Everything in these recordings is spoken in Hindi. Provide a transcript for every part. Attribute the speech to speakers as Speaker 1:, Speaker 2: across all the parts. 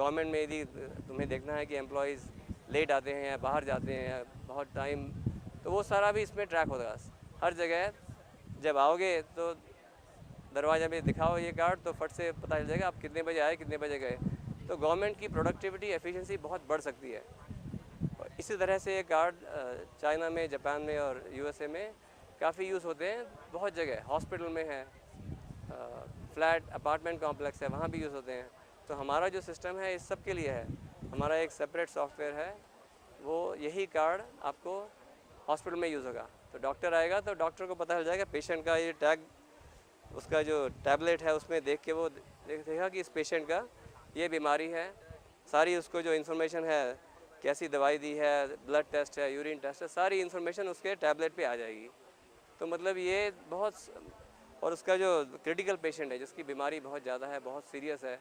Speaker 1: गवर्नमेंट में यदि तुम्हें देखना है कि एम्प्लॉयज़ लेट आते हैं या बाहर जाते हैं या बहुत टाइम, तो वो सारा भी इसमें ट्रैक होगा हर जगह। जब आओगे तो दरवाजे में दिखाओ ये कार्ड, तो फट से पता चल जाएगा आप कितने बजे आए, कितने बजे गए। तो गवर्नमेंट की प्रोडक्टिविटी, एफिशिएंसी बहुत बढ़ सकती है। और इसी तरह से ये कार्ड चाइना में, जापान में और यूएसए में काफ़ी यूज़ होते हैं। बहुत जगह हॉस्पिटल में है, फ्लैट अपार्टमेंट कॉम्प्लेक्स है, वहाँ भी यूज़ होते हैं। तो हमारा जो सिस्टम है इस सब के लिए है। हमारा एक सेपरेट सॉफ्टवेयर है, वो यही कार्ड आपको हॉस्पिटल में यूज़ होगा। तो डॉक्टर आएगा तो डॉक्टर को पता चल जाएगा पेशेंट का ये टैग, उसका जो टैबलेट है उसमें देख के वो देखेगा कि इस पेशेंट का ये बीमारी है। सारी उसको जो इन्फॉर्मेशन है, कैसी दवाई दी है, ब्लड टेस्ट है, यूरिन टेस्ट है, सारी इन्फॉर्मेशन उसके टैबलेट पे आ जाएगी। तो मतलब ये बहुत, और उसका जो क्रिटिकल पेशेंट है जिसकी बीमारी बहुत ज़्यादा है, बहुत सीरियस है,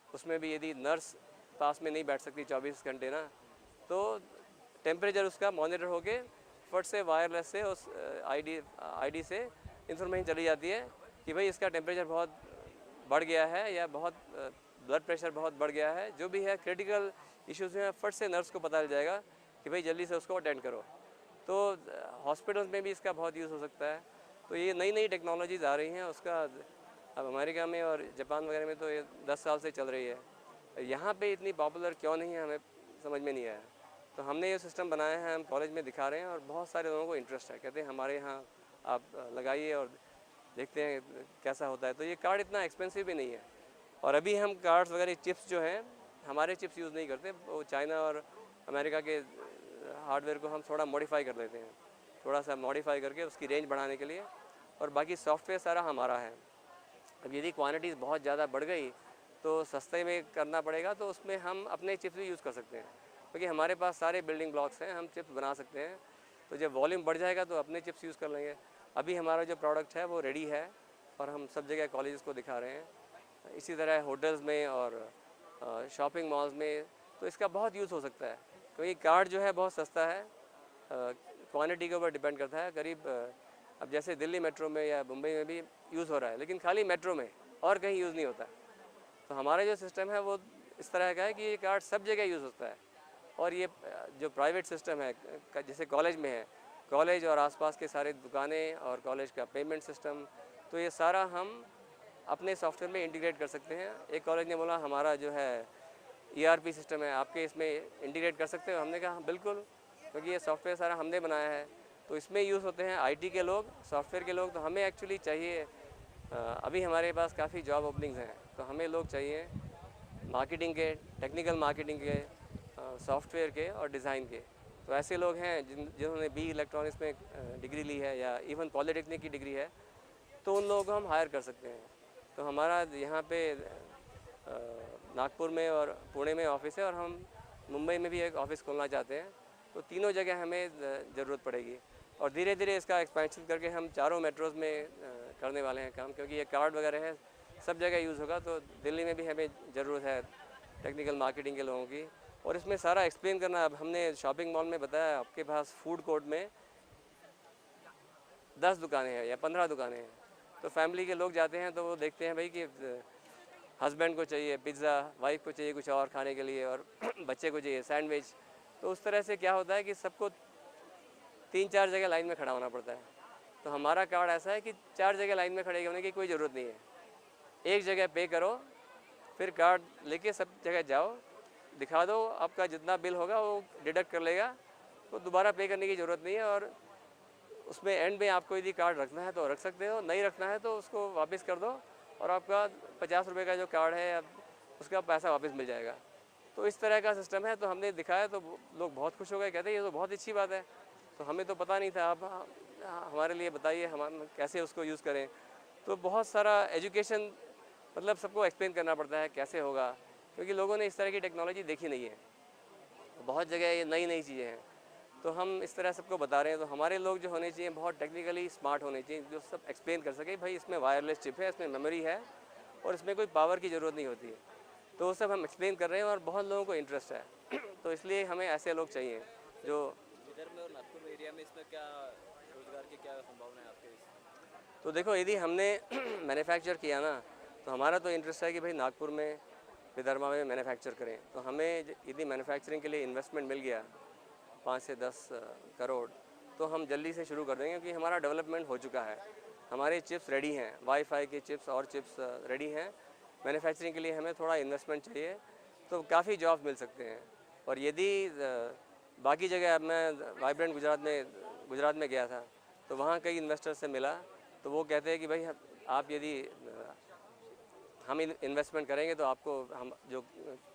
Speaker 1: उसमें भी यदि नर्स पास में नहीं बैठ सकती 24 घंटे ना, तो टेम्परेचर उसका मॉनिटर होके फट से वायरलेस से उस आईडी से इंफॉर्मेशन चली जाती है कि भाई इसका टेम्परेचर बहुत बढ़ गया है या बहुत ब्लड प्रेशर बहुत बढ़ गया है, जो भी है क्रिटिकल इश्यूज़ हैं, फट से नर्स को पता चल जाएगा कि भाई जल्दी से उसको अटेंड करो। तो हॉस्पिटल्स में भी इसका बहुत यूज़ हो सकता है। तो ये नई नई टेक्नोलॉजीज़ आ रही हैं, उसका अब अमेरिका में और जापान वगैरह में तो ये 10 साल से चल रही है। यहाँ पे इतनी पॉपुलर क्यों नहीं है हमें समझ में नहीं आया। तो हमने ये सिस्टम बनाया है, हम कॉलेज में दिखा रहे हैं और बहुत सारे लोगों को इंटरेस्ट है, कहते हैं हमारे यहाँ आप लगाइए और देखते हैं कैसा होता है। तो ये कार्ड इतना एक्सपेंसिव भी नहीं है। और अभी हम कार्ड्स वगैरह चिप्स जो हैं, हमारे चिप्स यूज़ नहीं करते, वो चाइना और अमेरिका के हार्डवेयर को हम थोड़ा मॉडिफाई कर देते हैं, थोड़ा सा मॉडिफाई करके उसकी रेंज बढ़ाने के लिए, और बाकी सॉफ्टवेयर सारा हमारा है। अब यदि क्वांटिटीज़ बहुत ज़्यादा बढ़ गई तो सस्ते में करना पड़ेगा, तो उसमें हम अपने चिप्स भी यूज़ कर सकते हैं, क्योंकि हमारे पास सारे बिल्डिंग ब्लॉक्स हैं, हम चिप्स बना सकते हैं। तो जब वॉल्यूम बढ़ जाएगा तो अपने चिप्स यूज़ कर लेंगे। अभी हमारा जो प्रोडक्ट है वो रेडी है और हम सब जगह कॉलेजेस को दिखा रहे हैं। इसी तरह होटल्स में और शॉपिंग मॉल्स में तो इसका बहुत यूज़ हो सकता है, क्योंकि कार्ड जो है बहुत सस्ता है, क्वांटिटी के ऊपर डिपेंड करता है। करीब अब जैसे दिल्ली मेट्रो में या मुंबई में भी यूज़ हो रहा है, लेकिन खाली मेट्रो में, और कहीं यूज़ नहीं होता। तो हमारा जो सिस्टम है वो इस तरह का है कि ये कार्ड सब जगह यूज़ होता है। और ये जो प्राइवेट सिस्टम है, जैसे कॉलेज में है, कॉलेज और आसपास के सारे दुकानें और कॉलेज का पेमेंट सिस्टम, तो ये सारा हम अपने सॉफ्टवेयर में इंटीग्रेट कर सकते हैं। एक कॉलेज ने बोला हमारा जो है ERP सिस्टम है, आपके इसमें इंटीग्रेट कर सकते हो। हमने कहा हाँ बिल्कुल, क्योंकि ये सॉफ्टवेयर सारा हमने बनाया है, तो इसमें यूज़ होते हैं IT के लोग, सॉफ्टवेयर के लोग। तो हमें एक्चुअली चाहिए, अभी हमारे पास काफ़ी जॉब ओपनिंग्स हैं, तो हमें लोग चाहिए मार्केटिंग के, टेक्निकल मार्केटिंग के, सॉफ्टवेयर के और डिज़ाइन के। तो ऐसे लोग हैं जिन्होंने BE इलेक्ट्रॉनिक्स में डिग्री ली है या इवन पॉलिटेक्निक की डिग्री है, तो उन लोगों को हम हायर कर सकते हैं। तो हमारा यहाँ पे नागपुर में और पुणे में ऑफिस है, और हम मुंबई में भी एक ऑफ़िस खोलना चाहते हैं। तो तीनों जगह हमें ज़रूरत पड़ेगी, और धीरे धीरे इसका एक्सपेंशन करके हम चारों मेट्रोज़ में करने वाले हैं काम, क्योंकि ये कार्ड वगैरह है सब जगह यूज़ होगा। तो दिल्ली में भी हमें ज़रूरत है टेक्निकल मार्केटिंग के लोगों की, और इसमें सारा एक्सप्लेन करना। अब हमने शॉपिंग मॉल में बताया, आपके पास फूड कोर्ट में 10 दुकानें हैं या 15 दुकानें हैं, तो फैमिली के लोग जाते हैं तो वो देखते हैं भाई कि हस्बैंड को चाहिए पिज़्ज़ा, वाइफ को चाहिए कुछ और खाने के लिए, और बच्चे को चाहिए सैंडविच। तो उस तरह से क्या होता है कि सबको 3-4 जगह लाइन में खड़ा होना पड़ता है। तो हमारा कार्ड ऐसा है कि 4 जगह लाइन में खड़े होने की कोई ज़रूरत नहीं है। एक जगह पे करो, फिर कार्ड लेके सब जगह जाओ, दिखा दो, आपका जितना बिल होगा वो डिडक्ट कर लेगा, तो दोबारा पे करने की ज़रूरत नहीं है। और उसमें एंड में आपको यदि कार्ड रखना है तो रख सकते हो, नहीं रखना है तो उसको वापस कर दो, और आपका 50 रुपये का जो कार्ड है उसका पैसा वापस मिल जाएगा। तो इस तरह का सिस्टम है। तो हमने दिखाया तो लोग बहुत खुश हो गए, कहते हैं ये तो बहुत अच्छी बात है, तो हमें तो पता नहीं था, आप हमारे लिए बताइए हम कैसे उसको यूज़ करें। तो बहुत सारा एजुकेशन, मतलब सबको एक्सप्लेन करना पड़ता है कैसे होगा, क्योंकि लोगों ने इस तरह की टेक्नोलॉजी देखी नहीं है, बहुत जगह ये नई नई चीज़ें हैं। तो हम इस तरह सबको बता रहे हैं। तो हमारे लोग जो होने चाहिए बहुत टेक्निकली स्मार्ट होने चाहिए, जो सब एक्सप्लेन कर सके भाई इसमें वायरलेस चिप है, इसमें मेमोरी है, और इसमें कोई पावर की ज़रूरत नहीं होती है। तो वो सब हम एक्सप्लेन कर रहे हैं और बहुत लोगों को इंटरेस्ट है। तो इसलिए हमें ऐसे लोग चाहिए जो
Speaker 2: इधर में और नागपुर एरिया में इसमें क्या रोजगार की क्या संभावना है आपके?
Speaker 1: तो देखो यदि हमने मैन्युफैक्चर किया ना, तो हमारा तो इंटरेस्ट है कि भाई नागपुर में विदर्भा में मैन्युफैक्चर करें। तो हमें यदि मैन्युफैक्चरिंग के लिए इन्वेस्टमेंट मिल गया 5 से 10 करोड़, तो हम जल्दी से शुरू कर देंगे, क्योंकि हमारा डेवलपमेंट हो चुका है, हमारे चिप्स रेडी हैं, वाईफाई के चिप्स और चिप्स रेडी हैं। मैन्युफैक्चरिंग के लिए हमें थोड़ा इन्वेस्टमेंट चाहिए, तो काफ़ी जॉब मिल सकते हैं। और यदि बाकी जगह, अब मैं वाइब्रेंट गुजरात में गया था, तो वहाँ कई इन्वेस्टर से मिला, तो वो कहते हैं कि भाई आप यदि हम इन्वेस्टमेंट करेंगे तो आपको हम जो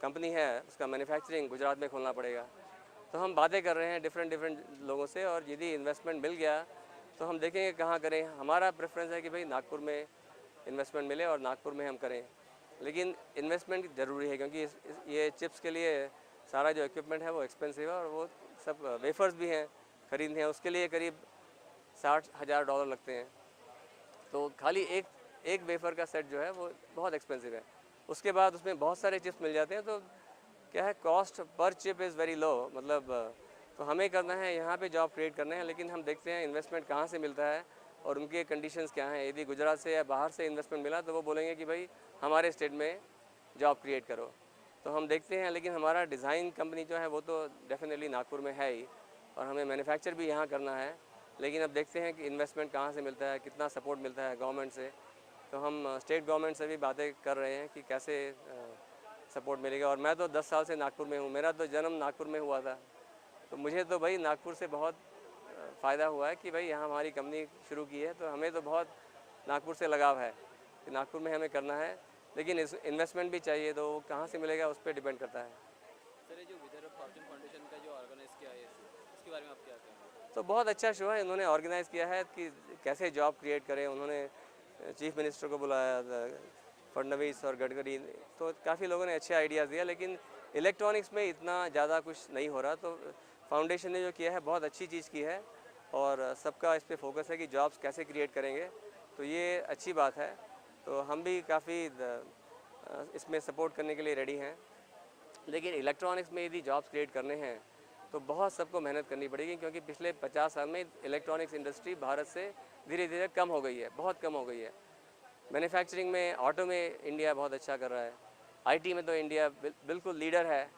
Speaker 1: कंपनी है उसका मैन्युफैक्चरिंग गुजरात में खोलना पड़ेगा। तो हम बातें कर रहे हैं डिफरेंट लोगों से, और यदि इन्वेस्टमेंट मिल गया तो हम देखेंगे कहाँ करें। हमारा प्रेफरेंस है कि भाई नागपुर में इन्वेस्टमेंट मिले और नागपुर में हम करें, लेकिन इन्वेस्टमेंट ज़रूरी है, क्योंकि ये चिप्स के लिए सारा जो इक्विपमेंट है वो एक्सपेंसिव है, और वो सब वेफर्स भी हैं खरीदने हैं, उसके लिए करीब $60,000 लगते हैं। तो खाली एक वेफर का सेट जो है वो बहुत एक्सपेंसिव है। उसके बाद उसमें बहुत सारे चिप्स मिल जाते हैं, तो क्या है, cost per chip is very low. मतलब तो हमें करना है यहाँ पे जॉब क्रिएट करने हैं, लेकिन हम देखते हैं इन्वेस्टमेंट कहाँ से मिलता है और उनके कंडीशंस क्या हैं। यदि गुजरात से या बाहर से इन्वेस्टमेंट मिला तो वो बोलेंगे कि भाई हमारे स्टेट में जॉब क्रिएट करो, तो हम देखते हैं। लेकिन हमारा डिज़ाइन कंपनी जो है वो तो डेफिनेटली नागपुर में है ही, और हमें मैन्युफैक्चर भी यहाँ करना है। लेकिन अब देखते हैं कि इन्वेस्टमेंट कहाँ से मिलता है, कितना सपोर्ट मिलता है गवर्नमेंट से। तो हम स्टेट गवर्नमेंट से भी बातें कर रहे हैं कि कैसे सपोर्ट मिलेगा। और मैं तो 10 साल से नागपुर में हूँ, मेरा तो जन्म नागपुर में हुआ था, तो मुझे तो भाई नागपुर से बहुत फ़ायदा हुआ है कि भाई यहाँ हमारी कंपनी शुरू की है, तो हमें तो बहुत नागपुर से लगाव है कि नागपुर में हमें करना है। लेकिन इन्वेस्टमेंट भी चाहिए, तो वो कहाँ से मिलेगा उस पर डिपेंड करता है।
Speaker 2: सर, ये जो विदर्भ फॉर्चून फाउंडेशन का जो ऑर्गेनाइज किया है इसके बारे में आप क्या कहेंगे?
Speaker 1: तो बहुत अच्छा शो है, इन्होंने ऑर्गेनाइज़ किया है कि कैसे जॉब क्रिएट करें। उन्होंने चीफ मिनिस्टर को बुलाया, फडणवीस और गडकरी, तो काफ़ी लोगों ने अच्छे आइडियाज़ दिया। लेकिन इलेक्ट्रॉनिक्स में इतना ज़्यादा कुछ नहीं हो रहा, तो फाउंडेशन ने जो किया है बहुत अच्छी चीज़ की है, और सबका इस पर फोकस है कि जॉब्स कैसे क्रिएट करेंगे, तो ये अच्छी बात है। तो हम भी काफ़ी इसमें सपोर्ट करने के लिए रेडी हैं। लेकिन इलेक्ट्रॉनिक्स में यदि जॉब्स क्रिएट करने हैं तो बहुत सबको मेहनत करनी पड़ेगी, क्योंकि पिछले 50 साल में इलेक्ट्रॉनिक्स इंडस्ट्री भारत से धीरे धीरे कम हो गई है, बहुत कम हो गई है। मैन्युफैक्चरिंग में, ऑटो में इंडिया बहुत अच्छा कर रहा है, आईटी में तो इंडिया बिल्कुल लीडर है,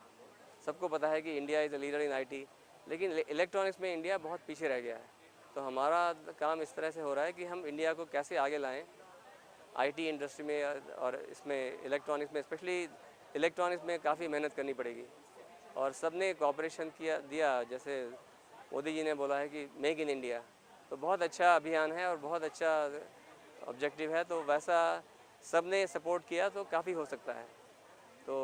Speaker 1: सबको पता है कि India is a leader in IT. लेकिन इलेक्ट्रॉनिक्स में इंडिया बहुत पीछे रह गया है। तो हमारा काम इस तरह से हो रहा है कि हम इंडिया को कैसे आगे लाएँ आईटी इंडस्ट्री में, और इसमें इलेक्ट्रॉनिक्स में, स्पेशली इलेक्ट्रॉनिक्स में काफ़ी मेहनत करनी पड़ेगी। और सब ने कोऑपरेशन दिया, जैसे मोदी जी ने बोला है कि मेक इन इंडिया, तो बहुत अच्छा अभियान है और बहुत अच्छा ऑब्जेक्टिव है। तो वैसा सब ने सपोर्ट किया तो काफ़ी हो सकता है। तो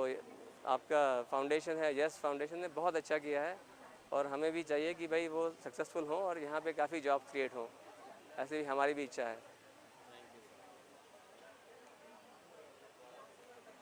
Speaker 1: आपका फाउंडेशन है, यस फाउंडेशन ने बहुत अच्छा किया है, और हमें भी चाहिए कि भाई वो सक्सेसफुल हो और यहाँ पे काफ़ी जॉब क्रिएट हो, ऐसे ही हमारी भी इच्छा है।